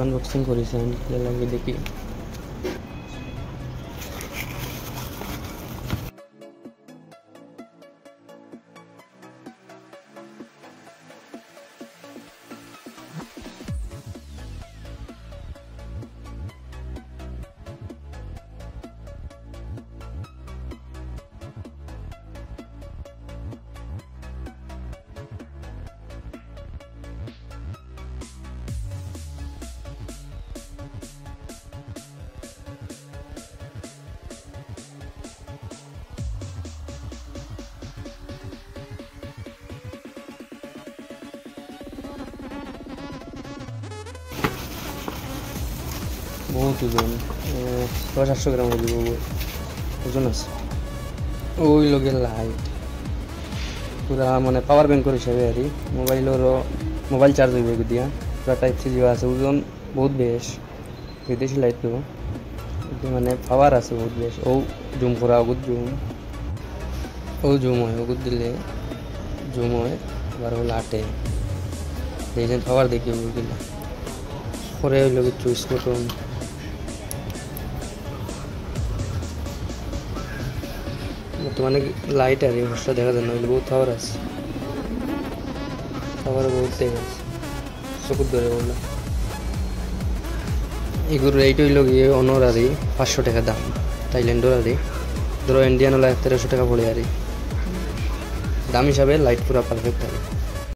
Unboxing করেছেন লাগে দেখি। बहुत ওজন 700 গ্রাম হইব ওজন আছে। ওই লগে লাইট পুরা মানে পাওয়ার ব্যাংক হিসাবে আর মোবাইল চার্জ হইবে দিয়া পুরা টাইপ সি দিবা আছে। ওজন বহুত বেশ, বিদেশি লাইট তো মানে পাওয়ার আছে বহুত বেশ। ও জুম করা ওগুদ জুম হয় ওগুদ দিলে জুম হয় আবার হলো আটে এই যে পাওয়ার দেখি ওগুলা পরে ওই লগে চুজ করুন। বর্তমানে লাইট আর এই হর্ষটা দেখা যায় না, বহুত পাওয়ার আছে, পাওয়ার বহুত দেখা আছে চকুর ধরে বললাম। এগুলো এইটা হইল গিয়ে অনরারি 500 টাকা দাম, থাইল্যান্ডের আরে ধরো ইন্ডিয়ান হলো 1300 টাকা পড়ে আর দাম হিসাবে লাইট পুরা পারফেক্ট থাকে।